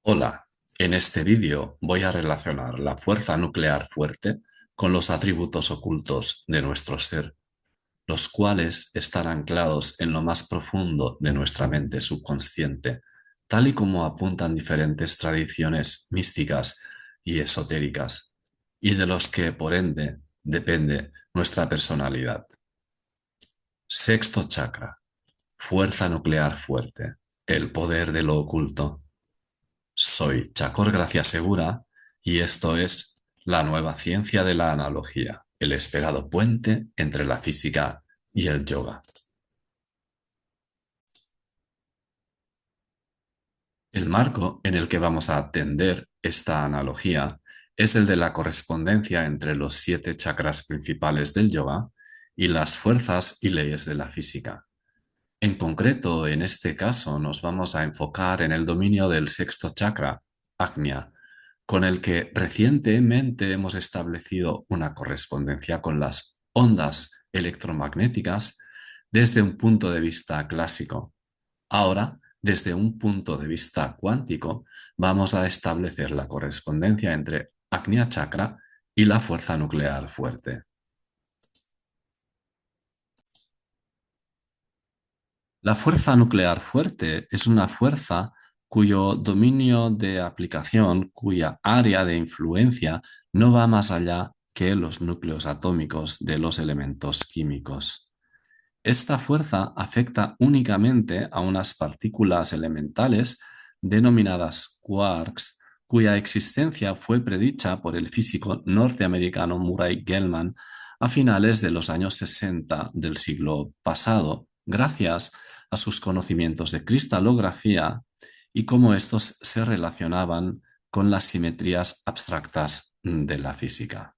Hola, en este vídeo voy a relacionar la fuerza nuclear fuerte con los atributos ocultos de nuestro ser, los cuales están anclados en lo más profundo de nuestra mente subconsciente, tal y como apuntan diferentes tradiciones místicas y esotéricas, y de los que, por ende, depende nuestra personalidad. Sexto chakra, fuerza nuclear fuerte, el poder de lo oculto. Soy Chacor Gracia Segura y esto es la nueva ciencia de la analogía, el esperado puente entre la física y el yoga. El marco en el que vamos a atender esta analogía es el de la correspondencia entre los 7 chakras principales del yoga y las fuerzas y leyes de la física. En concreto, en este caso, nos vamos a enfocar en el dominio del sexto chakra, Agnya, con el que recientemente hemos establecido una correspondencia con las ondas electromagnéticas desde un punto de vista clásico. Ahora, desde un punto de vista cuántico, vamos a establecer la correspondencia entre Agnya Chakra y la fuerza nuclear fuerte. La fuerza nuclear fuerte es una fuerza cuyo dominio de aplicación, cuya área de influencia no va más allá que los núcleos atómicos de los elementos químicos. Esta fuerza afecta únicamente a unas partículas elementales denominadas quarks, cuya existencia fue predicha por el físico norteamericano Murray Gell-Mann a finales de los años 60 del siglo pasado, gracias a sus conocimientos de cristalografía y cómo estos se relacionaban con las simetrías abstractas de la física.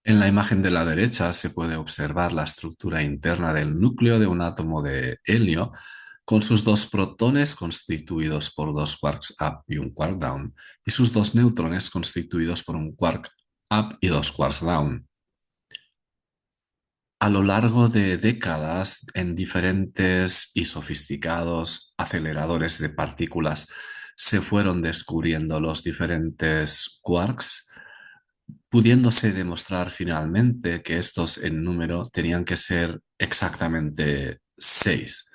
En la imagen de la derecha se puede observar la estructura interna del núcleo de un átomo de helio con sus dos protones constituidos por dos quarks up y un quark down, y sus dos neutrones constituidos por un quark up y dos quarks down. A lo largo de décadas, en diferentes y sofisticados aceleradores de partículas, se fueron descubriendo los diferentes quarks, pudiéndose demostrar finalmente que estos en número tenían que ser exactamente 6.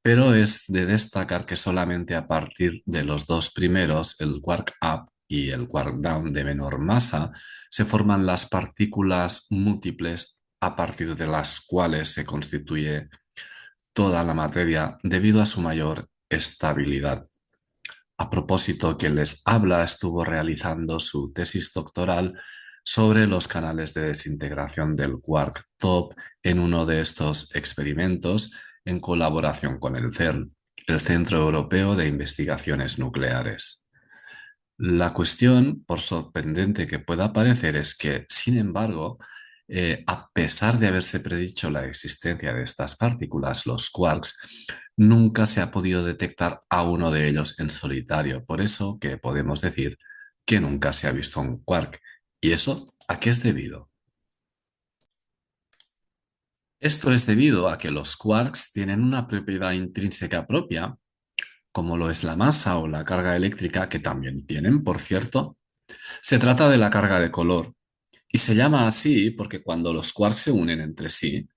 Pero es de destacar que solamente a partir de los dos primeros, el quark up y el quark down de menor masa, se forman las partículas múltiples a partir de las cuales se constituye toda la materia debido a su mayor estabilidad. A propósito, quien les habla estuvo realizando su tesis doctoral sobre los canales de desintegración del quark top en uno de estos experimentos en colaboración con el CERN, el Centro Europeo de Investigaciones Nucleares. La cuestión, por sorprendente que pueda parecer, es que, sin embargo, a pesar de haberse predicho la existencia de estas partículas, los quarks, nunca se ha podido detectar a uno de ellos en solitario. Por eso que podemos decir que nunca se ha visto un quark. ¿Y eso a qué es debido? Esto es debido a que los quarks tienen una propiedad intrínseca propia, como lo es la masa o la carga eléctrica, que también tienen, por cierto. Se trata de la carga de color y se llama así porque cuando los quarks se unen entre sí,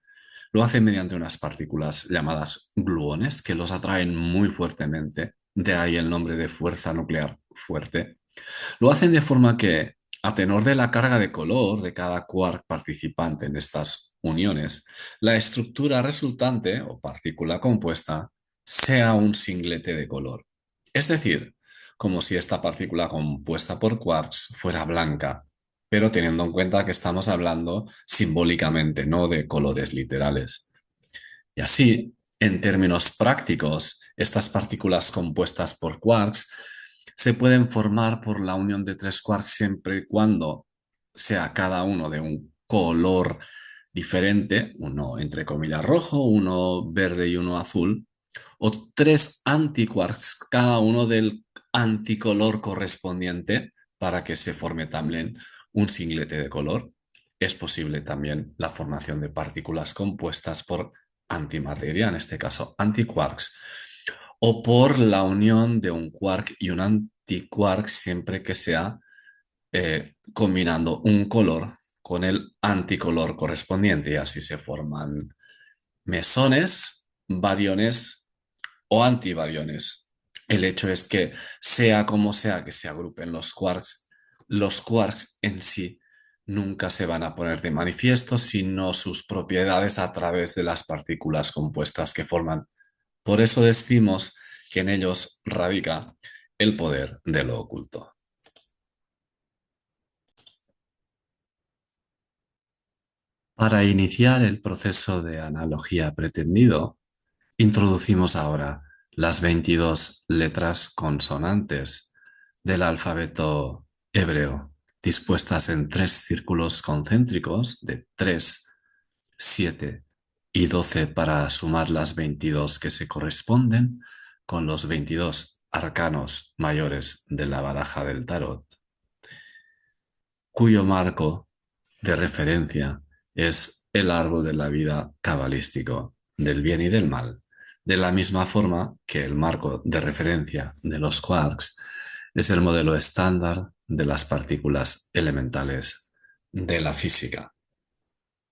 lo hacen mediante unas partículas llamadas gluones que los atraen muy fuertemente, de ahí el nombre de fuerza nuclear fuerte. Lo hacen de forma que, a tenor de la carga de color de cada quark participante en estas uniones, la estructura resultante o partícula compuesta sea un singlete de color. Es decir, como si esta partícula compuesta por quarks fuera blanca, pero teniendo en cuenta que estamos hablando simbólicamente, no de colores literales. Y así, en términos prácticos, estas partículas compuestas por quarks se pueden formar por la unión de tres quarks siempre y cuando sea cada uno de un color diferente, uno entre comillas rojo, uno verde y uno azul, o tres antiquarks, cada uno del anticolor correspondiente para que se forme también un singlete de color. Es posible también la formación de partículas compuestas por antimateria, en este caso antiquarks, o por la unión de un quark y un antiquark siempre que sea combinando un color con el anticolor correspondiente y así se forman mesones, bariones o antibariones. El hecho es que sea como sea que se agrupen los quarks en sí nunca se van a poner de manifiesto, sino sus propiedades a través de las partículas compuestas que forman. Por eso decimos que en ellos radica el poder de lo oculto. Para iniciar el proceso de analogía pretendido, introducimos ahora las 22 letras consonantes del alfabeto hebreo, dispuestas en tres círculos concéntricos de 3, 7 y 12 para sumar las 22 que se corresponden con los 22 arcanos mayores de la baraja del tarot, cuyo marco de referencia es el árbol de la vida cabalístico del bien y del mal, de la misma forma que el marco de referencia de los quarks es el modelo estándar de las partículas elementales de la física.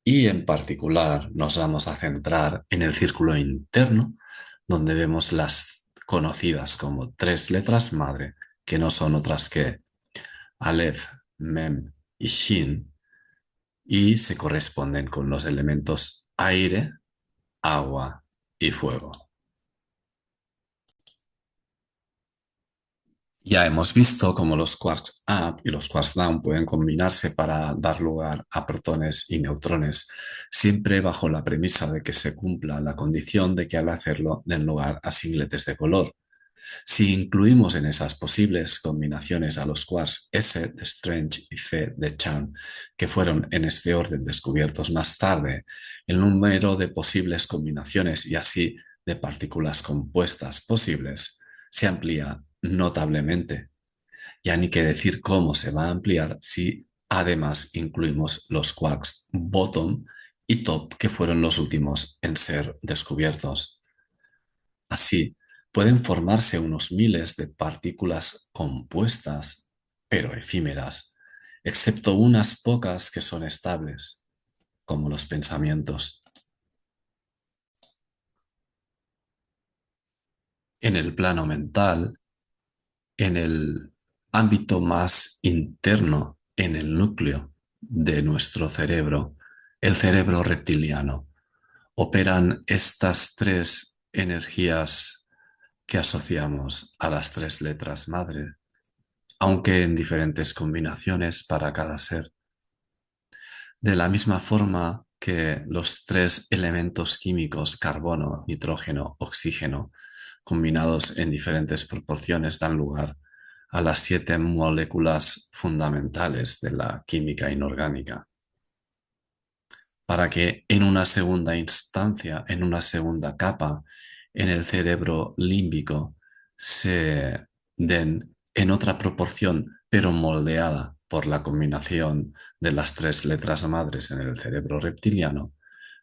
Y en particular nos vamos a centrar en el círculo interno, donde vemos las conocidas como tres letras madre, que no son otras que Aleph, Mem y Shin, y se corresponden con los elementos aire, agua y fuego. Ya hemos visto cómo los quarks up y los quarks down pueden combinarse para dar lugar a protones y neutrones, siempre bajo la premisa de que se cumpla la condición de que al hacerlo den lugar a singletes de color. Si incluimos en esas posibles combinaciones a los quarks S de Strange y C de Chan, que fueron en este orden descubiertos más tarde, el número de posibles combinaciones y así de partículas compuestas posibles se amplía notablemente. Ya ni que decir cómo se va a ampliar si además incluimos los quarks bottom y top que fueron los últimos en ser descubiertos. Así, pueden formarse unos miles de partículas compuestas, pero efímeras, excepto unas pocas que son estables, como los pensamientos. En el plano mental, en el ámbito más interno, en el núcleo de nuestro cerebro, el cerebro reptiliano, operan estas tres energías que asociamos a las tres letras madre, aunque en diferentes combinaciones para cada ser. De la misma forma que los tres elementos químicos, carbono, nitrógeno, oxígeno, combinados en diferentes proporciones dan lugar a las 7 moléculas fundamentales de la química inorgánica, para que en una segunda instancia, en una segunda capa, en el cerebro límbico, se den en otra proporción, pero moldeada por la combinación de las tres letras madres en el cerebro reptiliano,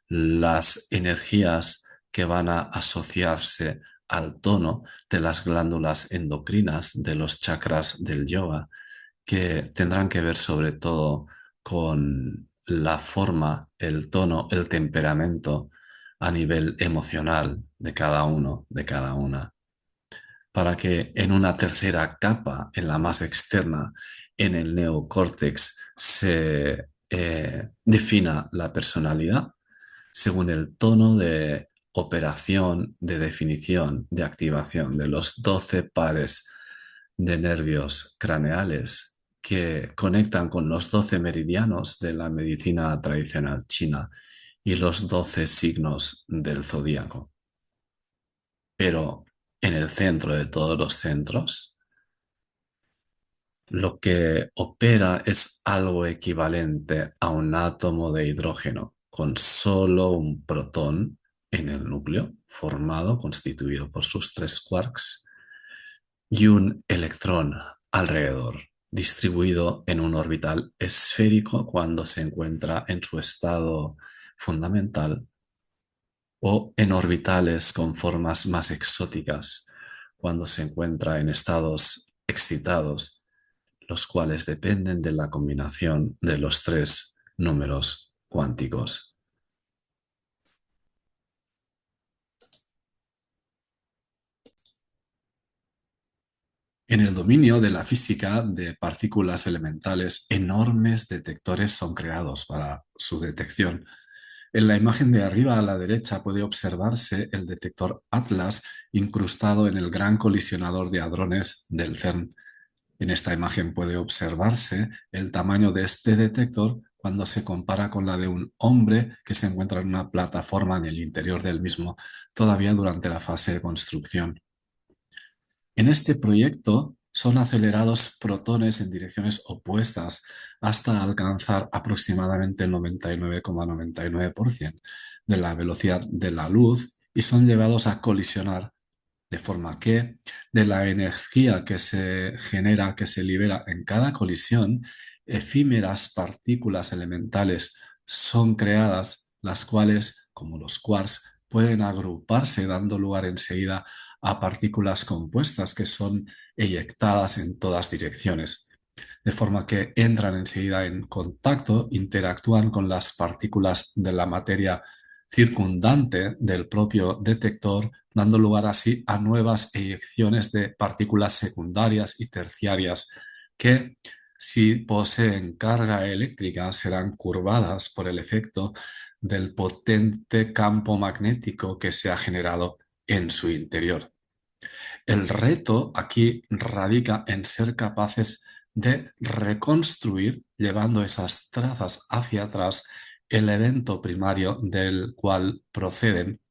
las energías que van a asociarse al tono de las glándulas endocrinas de los chakras del yoga, que tendrán que ver sobre todo con la forma, el tono, el temperamento a nivel emocional de cada uno, de cada una, para que en una tercera capa, en la más externa, en el neocórtex, se defina la personalidad según el tono de operación, de definición, de activación de los 12 pares de nervios craneales que conectan con los 12 meridianos de la medicina tradicional china y los 12 signos del zodíaco. Pero en el centro de todos los centros, lo que opera es algo equivalente a un átomo de hidrógeno con solo un protón en el núcleo, formado, constituido por sus tres quarks, y un electrón alrededor, distribuido en un orbital esférico cuando se encuentra en su estado fundamental o en orbitales con formas más exóticas cuando se encuentra en estados excitados, los cuales dependen de la combinación de los tres números cuánticos. En el dominio de la física de partículas elementales, enormes detectores son creados para su detección. En la imagen de arriba a la derecha puede observarse el detector Atlas incrustado en el gran colisionador de hadrones del CERN. En esta imagen puede observarse el tamaño de este detector cuando se compara con la de un hombre que se encuentra en una plataforma en el interior del mismo, todavía durante la fase de construcción. En este proyecto son acelerados protones en direcciones opuestas hasta alcanzar aproximadamente el 99,99% de la velocidad de la luz y son llevados a colisionar, de forma que de la energía que se genera, que se libera en cada colisión, efímeras partículas elementales son creadas, las cuales, como los quarks, pueden agruparse dando lugar enseguida a partículas compuestas que son eyectadas en todas direcciones, de forma que entran enseguida en contacto, interactúan con las partículas de la materia circundante del propio detector, dando lugar así a nuevas eyecciones de partículas secundarias y terciarias que, si poseen carga eléctrica, serán curvadas por el efecto del potente campo magnético que se ha generado en su interior. El reto aquí radica en ser capaces de reconstruir, llevando esas trazas hacia atrás, el evento primario del cual proceden,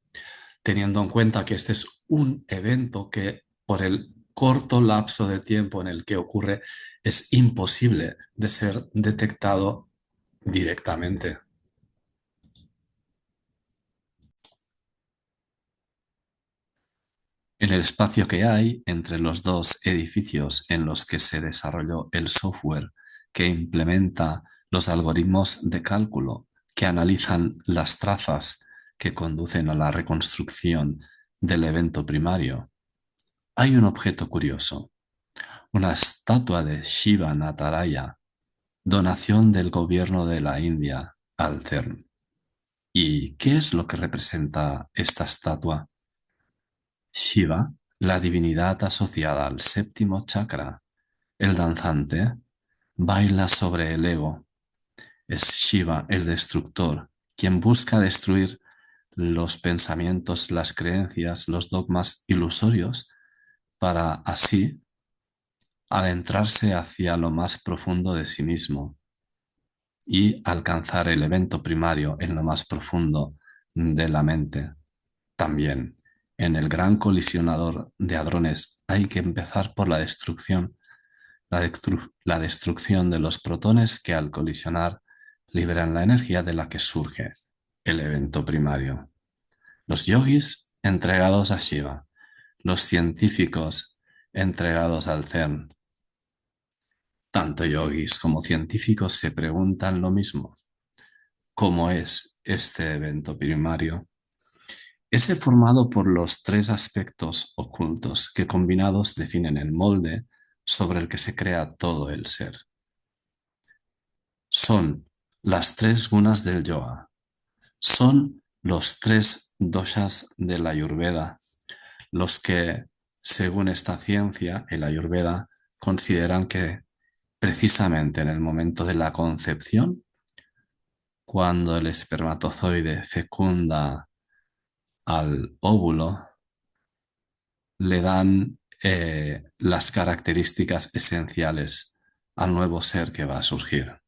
teniendo en cuenta que este es un evento que, por el corto lapso de tiempo en el que ocurre, es imposible de ser detectado directamente. En el espacio que hay entre los dos edificios en los que se desarrolló el software que implementa los algoritmos de cálculo que analizan las trazas que conducen a la reconstrucción del evento primario, hay un objeto curioso, una estatua de Shiva Nataraya, donación del gobierno de la India al CERN. ¿Y qué es lo que representa esta estatua? Shiva, la divinidad asociada al séptimo chakra, el danzante, baila sobre el ego. Es Shiva, el destructor, quien busca destruir los pensamientos, las creencias, los dogmas ilusorios para así adentrarse hacia lo más profundo de sí mismo y alcanzar el evento primario en lo más profundo de la mente. También, en el gran colisionador de hadrones hay que empezar por la destrucción, la destrucción de los protones que al colisionar liberan la energía de la que surge el evento primario. Los yogis entregados a Shiva, los científicos entregados al CERN. Tanto yogis como científicos se preguntan lo mismo. ¿Cómo es este evento primario? Es formado por los tres aspectos ocultos que combinados definen el molde sobre el que se crea todo el ser. Son las tres gunas del yoga, son los tres doshas de la Ayurveda, los que, según esta ciencia, el Ayurveda, consideran que precisamente en el momento de la concepción, cuando el espermatozoide fecunda al óvulo, le dan las características esenciales al nuevo ser que va a surgir.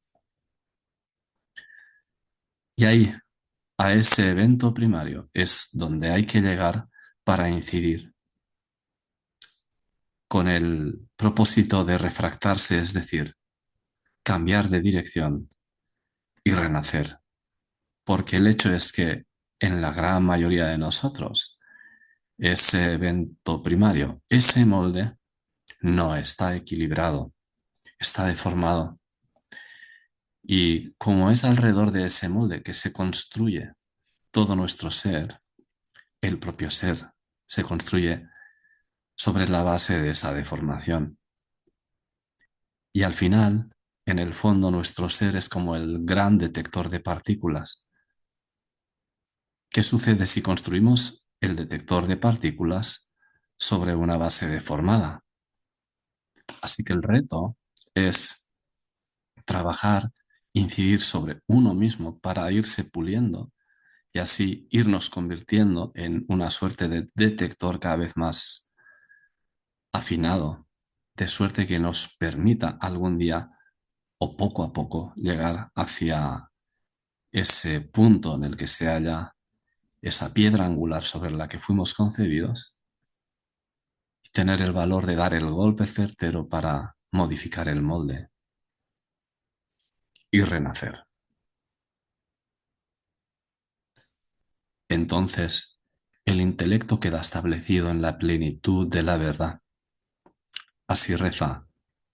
Y ahí, a ese evento primario, es donde hay que llegar para incidir con el propósito de refractarse, es decir, cambiar de dirección y renacer. Porque el hecho es que en la gran mayoría de nosotros, ese evento primario, ese molde, no está equilibrado, está deformado. Y como es alrededor de ese molde que se construye todo nuestro ser, el propio ser se construye sobre la base de esa deformación. Y al final, en el fondo, nuestro ser es como el gran detector de partículas. ¿Qué sucede si construimos el detector de partículas sobre una base deformada? Así que el reto es trabajar, incidir sobre uno mismo para irse puliendo y así irnos convirtiendo en una suerte de detector cada vez más afinado, de suerte que nos permita algún día o poco a poco llegar hacia ese punto en el que se halla esa piedra angular sobre la que fuimos concebidos y tener el valor de dar el golpe certero para modificar el molde y renacer. Entonces, el intelecto queda establecido en la plenitud de la verdad. Así reza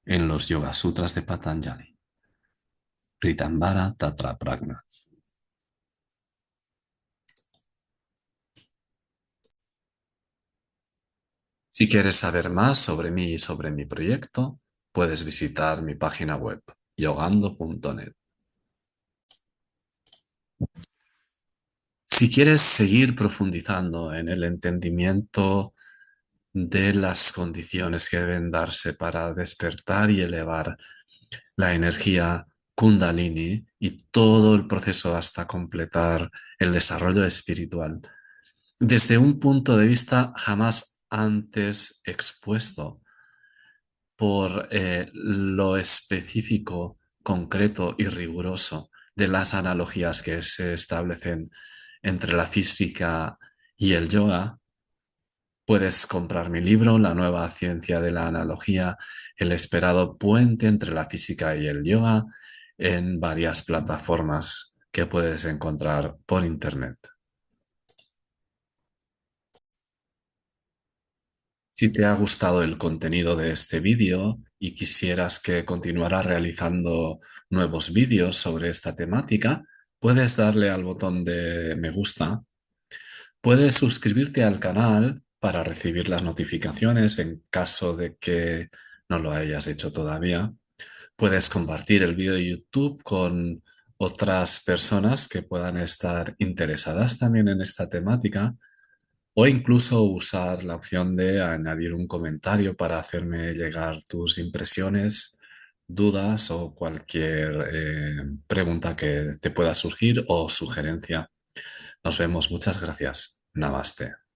en los Yoga Sutras de Patanjali. Ritambara Tatra Pragna. Si quieres saber más sobre mí y sobre mi proyecto, puedes visitar mi página web, yogando.net. Si quieres seguir profundizando en el entendimiento de las condiciones que deben darse para despertar y elevar la energía Kundalini y todo el proceso hasta completar el desarrollo espiritual, desde un punto de vista jamás antes expuesto por lo específico, concreto y riguroso de las analogías que se establecen entre la física y el yoga, puedes comprar mi libro, La nueva ciencia de la analogía, el esperado puente entre la física y el yoga, en varias plataformas que puedes encontrar por internet. Si te ha gustado el contenido de este vídeo y quisieras que continuara realizando nuevos vídeos sobre esta temática, puedes darle al botón de me gusta. Puedes suscribirte al canal para recibir las notificaciones en caso de que no lo hayas hecho todavía. Puedes compartir el vídeo de YouTube con otras personas que puedan estar interesadas también en esta temática o incluso usar la opción de añadir un comentario para hacerme llegar tus impresiones, dudas o cualquier pregunta que te pueda surgir o sugerencia. Nos vemos. Muchas gracias. Namaste.